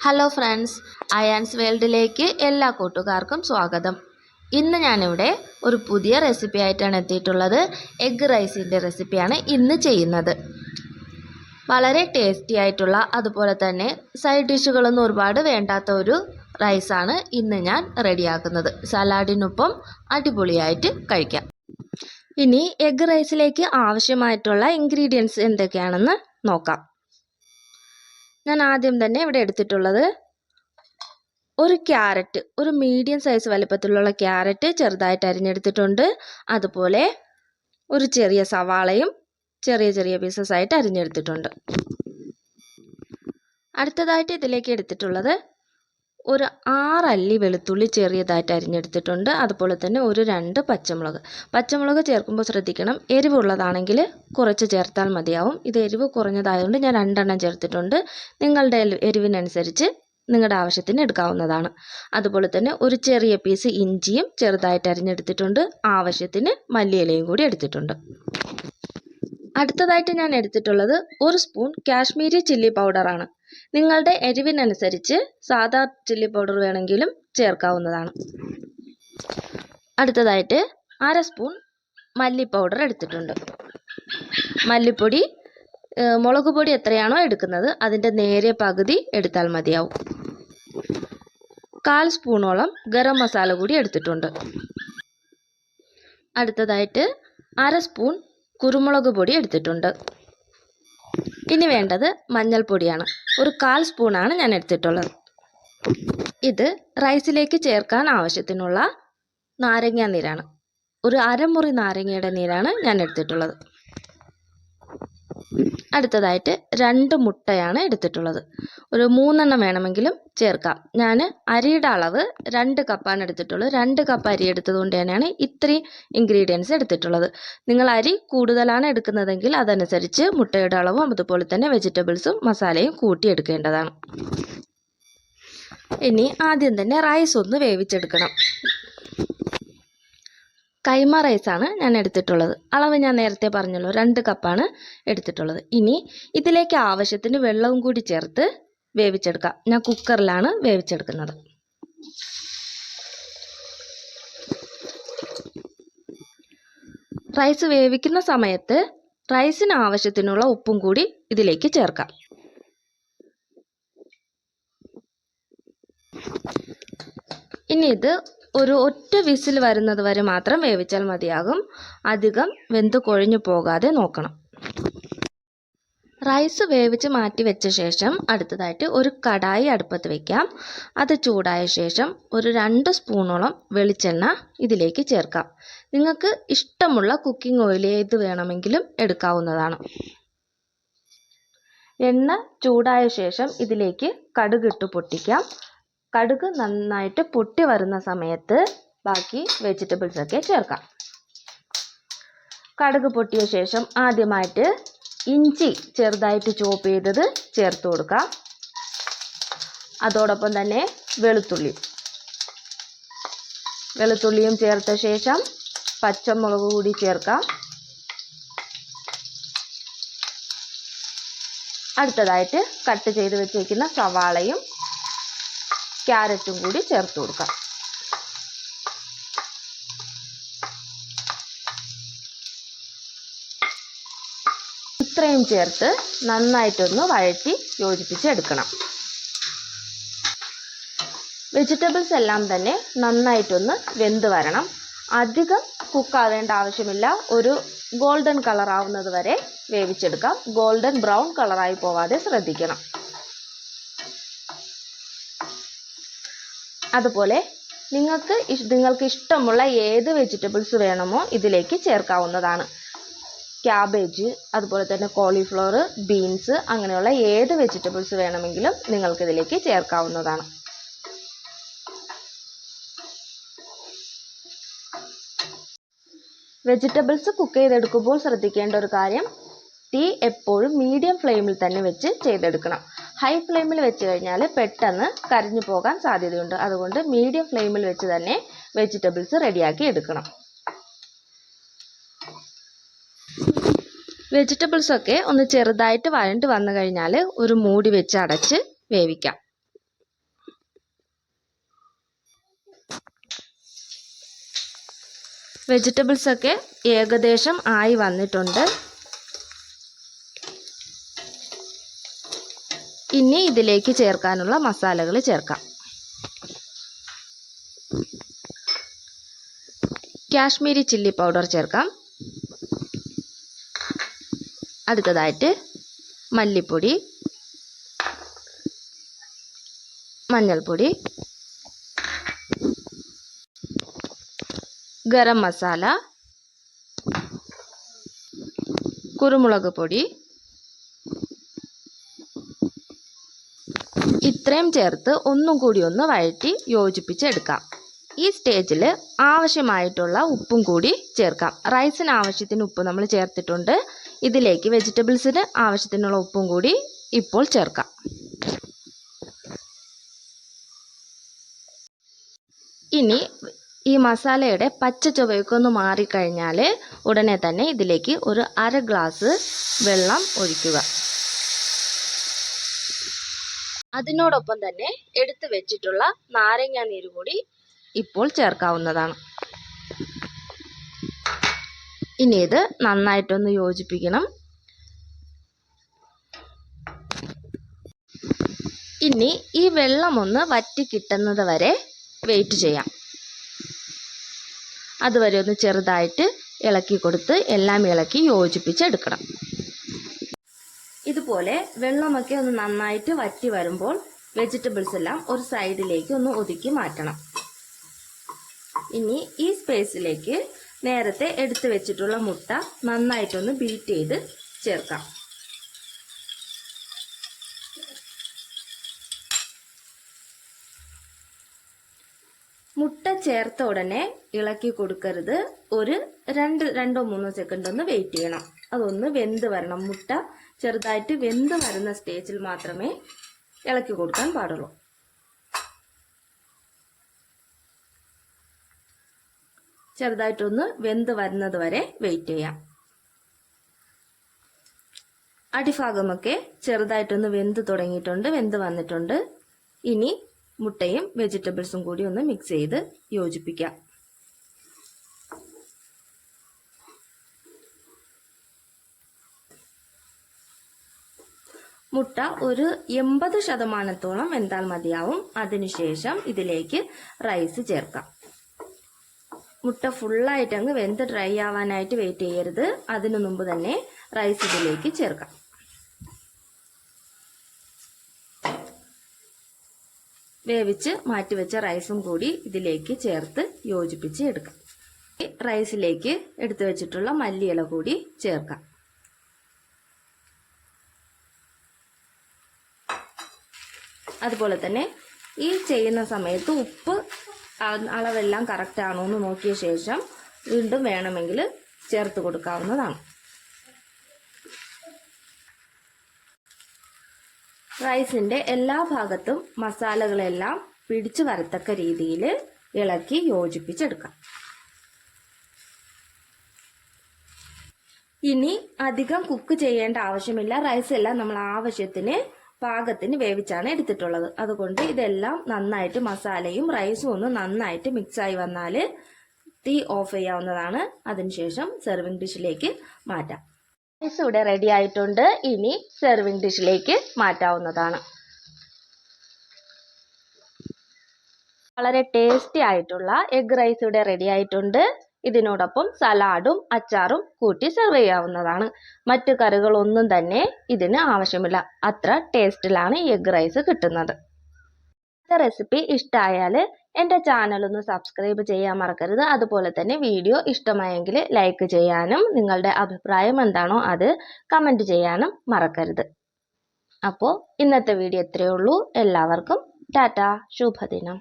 Hello friends, Ayan's വേൾഡിലേക്ക് എല്ലാ കൂട്ടുകാർക്കും സ്വാഗതം. ഇന്ന് ഞാനിവിടെ ഒരു പുതിയ റെസിപ്പി ആയിട്ടാണ് എത്തിയിട്ടുള്ളത്. എഗ്ഗ് റൈസിൻ്റെ റെസിപ്പിയാണ് ഇന്ന് ചെയ്യുന്നത്. വളരെ ടേസ്റ്റി ആയിട്ടുള്ള, അതുപോലെ തന്നെ സൈഡ് ഡിഷുകളൊന്നും ഒരുപാട് വേണ്ടാത്ത ഒരു റൈസാണ് ഇന്ന് ഞാൻ റെഡിയാക്കുന്നത്. സലാഡിനൊപ്പം അടിപൊളിയായിട്ട് കഴിക്കാം. ഇനി എഗ്ഗ് റൈസിലേക്ക് ആവശ്യമായിട്ടുള്ള ഇൻഗ്രീഡിയൻസ് എന്തൊക്കെയാണെന്ന് നോക്കാം. ഞാൻ ആദ്യം തന്നെ ഇവിടെ എടുത്തിട്ടുള്ളത് ഒരു ക്യാരറ്റ്, ഒരു മീഡിയം സൈസ് വലിപ്പത്തിലുള്ള ക്യാരറ്റ് ചെറുതായിട്ട് അരിഞ്ഞെടുത്തിട്ടുണ്ട്. അതുപോലെ ഒരു ചെറിയ സവാളയും ചെറിയ ചെറിയ പീസസ് ആയിട്ട് അരിഞ്ഞെടുത്തിട്ടുണ്ട്. അടുത്തതായിട്ട് ഇതിലേക്ക് എടുത്തിട്ടുള്ളത് ഒരു 6 അല്ലി വെളുത്തുള്ളി ചെറിയതായിട്ട് അരിഞ്ഞെടുത്തിട്ടുണ്ട്. അതുപോലെ തന്നെ ഒരു 2 പച്ചമുളക് ചേർക്കുമ്പോൾ ശ്രദ്ധിക്കണം, എരിവുള്ളതാണെങ്കിൽ കുറച്ച് ചേർത്താൽ മതിയാവും. ഇത് എരിവ് കുറഞ്ഞതായതുകൊണ്ട് ഞാൻ 2 എണ്ണം ചേർത്തിട്ടുണ്ട്. നിങ്ങളുടെ എരിവിനനുസരിച്ച് നിങ്ങളുടെ ആവശ്യത്തിന് എടുക്കാവുന്നതാണ്. അതുപോലെ തന്നെ ഒരു ചെറിയ പീസ് ഇഞ്ചിയും ചെറുതായിട്ട് അരിഞ്ഞെടുത്തിട്ടുണ്ട്. ആവശ്യത്തിന് മല്ലിയിലയും കൂടി എടുത്തിട്ടുണ്ട്. അടുത്തതായിട്ട് ഞാൻ എടുത്തിട്ടുള്ളത് ഒരു സ്പൂൺ കാശ്മീരി ചില്ലി പൗഡറാണ്. നിങ്ങളുടെ എരിവിനനുസരിച്ച് സാധാ ചില്ലി പൗഡർ വേണമെങ്കിലും ചേർക്കാവുന്നതാണ്. അടുത്തതായിട്ട് 1/2 സ്പൂൺ മല്ലി പൗഡർ എടുത്തിട്ടുണ്ട്. മല്ലിപ്പൊടി, മുളക് പൊടി എത്രയാണോ എടുക്കുന്നത് അതിൻ്റെ നേരെ പകുതി എടുത്താൽ മതിയാവും. 1/4 സ്പൂണോളം ഗരം മസാല കൂടി എടുത്തിട്ടുണ്ട്. അടുത്തതായിട്ട് 1/2 സ്പൂൺ കുരുമുളക് പൊടി എടുത്തിട്ടുണ്ട്. ഇനി വേണ്ടത് മഞ്ഞൾപ്പൊടിയാണ്. ഒരു 1/4 സ്പൂണാണ് ഞാൻ എടുത്തിട്ടുള്ളത്. ഇത് റൈസിലേക്ക് ചേർക്കാൻ ആവശ്യത്തിനുള്ള നാരങ്ങ നീരാണ്. ഒരു അരമുറി നാരങ്ങയുടെ നീരാണ് ഞാൻ എടുത്തിട്ടുള്ളത്. അടുത്തതായിട്ട് 2 മുട്ടയാണ് എടുത്തിട്ടുള്ളത്. ഒരു 3 എണ്ണം വേണമെങ്കിലും ചേർക്കാം. ഞാൻ അരിയുടെ അളവ് 2 കപ്പാണ് എടുത്തിട്ടുള്ളത്. 2 കപ്പ് അരി എടുത്തതുകൊണ്ട് തന്നെയാണ് ഇത്രയും ഇൻഗ്രീഡിയൻസ് എടുത്തിട്ടുള്ളത്. നിങ്ങൾ അരി കൂടുതലാണ് എടുക്കുന്നതെങ്കിൽ അതനുസരിച്ച് മുട്ടയുടെ അളവും അതുപോലെ തന്നെ വെജിറ്റബിൾസും മസാലയും കൂട്ടിയെടുക്കേണ്ടതാണ്. ഇനി ആദ്യം തന്നെ റൈസ് ഒന്ന് വേവിച്ചെടുക്കണം. കൈമ റൈസാണ് ഞാൻ എടുത്തിട്ടുള്ളത്. അളവ് ഞാൻ നേരത്തെ പറഞ്ഞല്ലോ, 2 കപ്പാണ് എടുത്തിട്ടുള്ളത്. ഇനി ഇതിലേക്ക് ആവശ്യത്തിന് വെള്ളവും കൂടി ചേർത്ത് വേവിച്ചെടുക്കാം. ഞാൻ കുക്കറിലാണ് വേവിച്ചെടുക്കുന്നത്. റൈസ് വേവിക്കുന്ന സമയത്ത് റൈസിന് ആവശ്യത്തിനുള്ള ഉപ്പും കൂടി ഇതിലേക്ക് ചേർക്കാം. ഇനി ഇത് ഒരു ഒറ്റ വിസിൽ വരുന്നത് വരെ മാത്രം വേവിച്ചാൽ മതിയാകും. അധികം വെന്ത് കുഴഞ്ഞു പോകാതെ നോക്കണം. റൈസ് വേവിച്ച് മാറ്റി വെച്ച ശേഷം അടുത്തതായിട്ട് ഒരു കടായി അടുപ്പത്ത് വയ്ക്കാം. അത് ചൂടായ ശേഷം ഒരു 2 സ്പൂണോളം വെളിച്ചെണ്ണ ഇതിലേക്ക് ചേർക്കാം. നിങ്ങൾക്ക് ഇഷ്ടമുള്ള കുക്കിംഗ് ഓയിൽ ഏത് വേണമെങ്കിലും എടുക്കാവുന്നതാണ്. എണ്ണ ചൂടായ ശേഷം ഇതിലേക്ക് കടുക് ഇട്ട് പൊട്ടിക്കാം. കടുക് നന്നായിട്ട് പൊട്ടി വരുന്ന സമയത്ത് ബാക്കി വെജിറ്റബിൾസ് ഒക്കെ ചേർക്കാം. കടുക് പൊട്ടിയ ശേഷം ആദ്യമായിട്ട് ഇഞ്ചി ചെറുതായിട്ട് ചോപ്പ് ചെയ്തത് ചേർത്ത് കൊടുക്കാം. അതോടൊപ്പം തന്നെ വെളുത്തുള്ളിയും ചേർത്ത ശേഷം പച്ചമുളക് കൂടി ചേർക്കാം. അടുത്തതായിട്ട് കട്ട് ചെയ്ത് വെച്ചേക്കുന്ന സവാളയും ക്യാരറ്റും കൂടി ചേർത്ത് കൊടുക്കാം. ഇത്രയും ചേർത്ത് നന്നായിട്ടൊന്ന് വഴറ്റി യോജിപ്പിച്ചെടുക്കണം. വെജിറ്റബിൾസ് എല്ലാം തന്നെ നന്നായിട്ടൊന്ന് വെന്ത് വരണം. അധികം കുക്കാവേണ്ട ആവശ്യമില്ല. ഒരു ഗോൾഡൻ കളർ ആവുന്നത് വരെ വേവിച്ചെടുക്കാം. ഗോൾഡൻ ബ്രൗൺ കളറായി പോവാതെ ശ്രദ്ധിക്കണം. അതുപോലെ നിങ്ങൾക്ക് ഇഷ്ടമുള്ള ഏത് വെജിറ്റബിൾസ് വേണമോ ഇതിലേക്ക് ചേർക്കാവുന്നതാണ്. ക്യാബേജ്, അതുപോലെ തന്നെ കോളിഫ്ലവർ, ബീൻസ്, അങ്ങനെയുള്ള ഏത് വെജിറ്റബിൾസ് വേണമെങ്കിലും നിങ്ങൾക്കിതിലേക്ക് ചേർക്കാവുന്നതാണ്. വെജിറ്റബിൾസ് കുക്ക് ചെയ്തെടുക്കുമ്പോൾ ശ്രദ്ധിക്കേണ്ട ഒരു കാര്യം, തീ എപ്പോഴും മീഡിയം ഫ്ലെയിമിൽ തന്നെ വെച്ച് ചെയ്തെടുക്കണം. ഹൈ ഫ്ലെയിമിൽ വെച്ച് കഴിഞ്ഞാൽ പെട്ടെന്ന് കരിഞ്ഞു പോകാൻ സാധ്യതയുണ്ട്. അതുകൊണ്ട് മീഡിയം ഫ്ലെയിമിൽ വെച്ച് തന്നെ വെജിറ്റബിൾസ് റെഡിയാക്കി എടുക്കണം. വെജിറ്റബിൾസൊക്കെ ഒന്ന് ചെറുതായിട്ട് വഴണ്ട് വന്നു കഴിഞ്ഞാൽ ഒരു മൂടി വെച്ച് അടച്ച് വേവിക്കാം. വെജിറ്റബിൾസൊക്കെ ഏകദേശം ആയി വന്നിട്ടുണ്ട്. ഇനി ഇതിലേക്ക് ചേർക്കാനുള്ള മസാലകൾ ചേർക്കാം. കാശ്മീരി ചില്ലി പൗഡർ ചേർക്കാം. അടുത്തതായിട്ട് മല്ലിപ്പൊടി, മഞ്ഞൾപ്പൊടി, ഗരം മസാല, കുരുമുളക് പൊടി, ഇത്രയും ചേർത്ത് ഒന്നും കൂടി ഒന്ന് വഴറ്റി യോജിപ്പിച്ചെടുക്കാം. ഈ സ്റ്റേജിൽ ആവശ്യമായിട്ടുള്ള ഉപ്പും കൂടി ചേർക്കാം. റൈസിന് ആവശ്യത്തിന് ഉപ്പ് നമ്മൾ ചേർത്തിട്ടുണ്ട്. ഇതിലേക്ക് വെജിറ്റബിൾസിന് ആവശ്യത്തിനുള്ള ഉപ്പും കൂടി ഇപ്പോൾ ചേർക്കാം. ഇനി ഈ മസാലയുടെ പച്ച ചുവയൊക്കെ ഒന്ന് മാറിക്കഴിഞ്ഞാൽ ഉടനെ തന്നെ ഇതിലേക്ക് ഒരു 1/2 ഗ്ലാസ് വെള്ളം ഒഴിക്കുക. അതിനോടൊപ്പം തന്നെ എടുത്തു വെച്ചിട്ടുള്ള നാരങ്ങ നീര് കൂടി ഇപ്പോൾ ചേർക്കാവുന്നതാണ്. ഇനി ഇത് നന്നായിട്ടൊന്ന് യോജിപ്പിക്കണം. ഇനി ഈ വെള്ളം ഒന്ന് വറ്റി കിട്ടുന്നത് വരെ വെയിറ്റ് ചെയ്യാം. അതുവരെ ഒന്ന് ചെറുതായിട്ട് ഇളക്കി കൊടുത്ത് എല്ലാം ഇളക്കി യോജിപ്പിച്ചെടുക്കണം. ഇതുപോലെ വെള്ളമൊക്കെ ഒന്ന് നന്നായിട്ട് വറ്റി വരുമ്പോൾ വെജിറ്റബിൾസ് എല്ലാം ഒരു സൈഡിലേക്ക് ഒന്ന് ഒതുക്കി മാറ്റണം. ഇനി ഈ സ്പേസിലേക്ക് നേരത്തെ എടുത്തു വെച്ചിട്ടുള്ള മുട്ട നന്നായിട്ടൊന്ന് ബീറ്റ് ചെയ്ത് ചേർക്കാം. മുട്ട ചേർത്ത ഉടനെ ഇളക്കി കൊടുക്കരുത്. ഒരു 2-3 സെക്കൻഡ് ഒന്ന് വെയിറ്റ് ചെയ്യണം. അതൊന്ന് വെന്ത് വരണം. മുട്ട ചെറുതായിട്ട് വെന്ത് വരുന്ന സ്റ്റേജിൽ മാത്രമേ ഇളക്കി കൊടുക്കാൻ പാടുള്ളൂ. ചെറുതായിട്ടൊന്ന് വെന്ത് വരുന്നത് വരെ വെയിറ്റ് ചെയ്യാം. അടിഭാഗമൊക്കെ ചെറുതായിട്ടൊന്ന് വെന്ത് തുടങ്ങിയിട്ടുണ്ട്, വെന്ത് വന്നിട്ടുണ്ട്. ഇനി മുട്ടയും വെജിറ്റബിൾസും കൂടി ഒന്ന് മിക്സ് ചെയ്ത് യോജിപ്പിക്കാം. മുട്ട ഒരു 80% വെന്താൽ മതിയാവും. അതിനുശേഷം ഇതിലേക്ക് റൈസ് ചേർക്കാം. മുട്ട ഫുള്ളായിട്ട് അങ്ങ് വെന്ത് ഡ്രൈ ആവാനായിട്ട് വെയിറ്റ് ചെയ്യരുത്. അതിനു മുമ്പ് തന്നെ റൈസ് ഇതിലേക്ക് ചേർക്കാം. വേവിച്ച് മാറ്റിവെച്ച റൈസും കൂടി ഇതിലേക്ക് ചേർത്ത് യോജിപ്പിച്ച് എടുക്കാം. റൈസിലേക്ക് എടുത്തു വെച്ചിട്ടുള്ള മല്ലിയില കൂടി ചേർക്കാം. അതുപോലെ തന്നെ ഈ ചെയ്യുന്ന സമയത്ത് ഉപ്പ് അളവെല്ലാം കറക്റ്റ് ആണോ എന്ന് നോക്കിയ ശേഷം വീണ്ടും വേണമെങ്കിൽ ചേർത്ത് കൊടുക്കാവുന്നതാണ്. റൈസിന്റെ എല്ലാ ഭാഗത്തും മസാലകളെല്ലാം പിടിച്ചു വരത്തക്ക രീതിയിൽ ഇളക്കി യോജിപ്പിച്ചെടുക്കാം. ഇനി അധികം കുക്ക് ചെയ്യേണ്ട ആവശ്യമില്ല. റൈസ് എല്ലാം നമ്മൾ ആവശ്യത്തിന് പാകത്തിന് വേവിച്ചാണ് എടുത്തിട്ടുള്ളത്. അതുകൊണ്ട് ഇതെല്ലാം നന്നായിട്ട് മസാലയും റൈസും ഒന്ന് നന്നായിട്ട് മിക്സായി വന്നാൽ തീ ഓഫ് ചെയ്യാവുന്നതാണ്. അതിനുശേഷം സെർവിങ് ഡിഷിലേക്ക് മാറ്റാം. റൈസ് ഇവിടെ റെഡി ആയിട്ടുണ്ട്. ഇനി സെർവിങ് ഡിഷിലേക്ക് മാറ്റാവുന്നതാണ്. വളരെ ടേസ്റ്റി ആയിട്ടുള്ള എഗ് റൈസ് ഇവിടെ റെഡി ആയിട്ടുണ്ട്. ഇതിനോടൊപ്പം സലാഡും അച്ചാറും കൂട്ടി സെർവ് ചെയ്യാവുന്നതാണ്. മറ്റു കറികളൊന്നും തന്നെ ഇതിന് ആവശ്യമില്ല. അത്ര ടേസ്റ്റിലാണ് എഗ് റൈസ് കിട്ടുന്നത്. റെസിപ്പി ഇഷ്ടമായാൽ എൻ്റെ ചാനൽ ഒന്ന് സബ്സ്ക്രൈബ് ചെയ്യാൻ മറക്കരുത്. അതുപോലെ തന്നെ വീഡിയോ ഇഷ്ടമായെങ്കിൽ ലൈക്ക് ചെയ്യാനും നിങ്ങളുടെ അഭിപ്രായം എന്താണോ അത് കമൻറ്റ് ചെയ്യാനും മറക്കരുത്. അപ്പോൾ ഇന്നത്തെ വീഡിയോ ഇത്രയേ ഉള്ളൂ. എല്ലാവർക്കും ടാറ്റാ, ശുഭദിനം.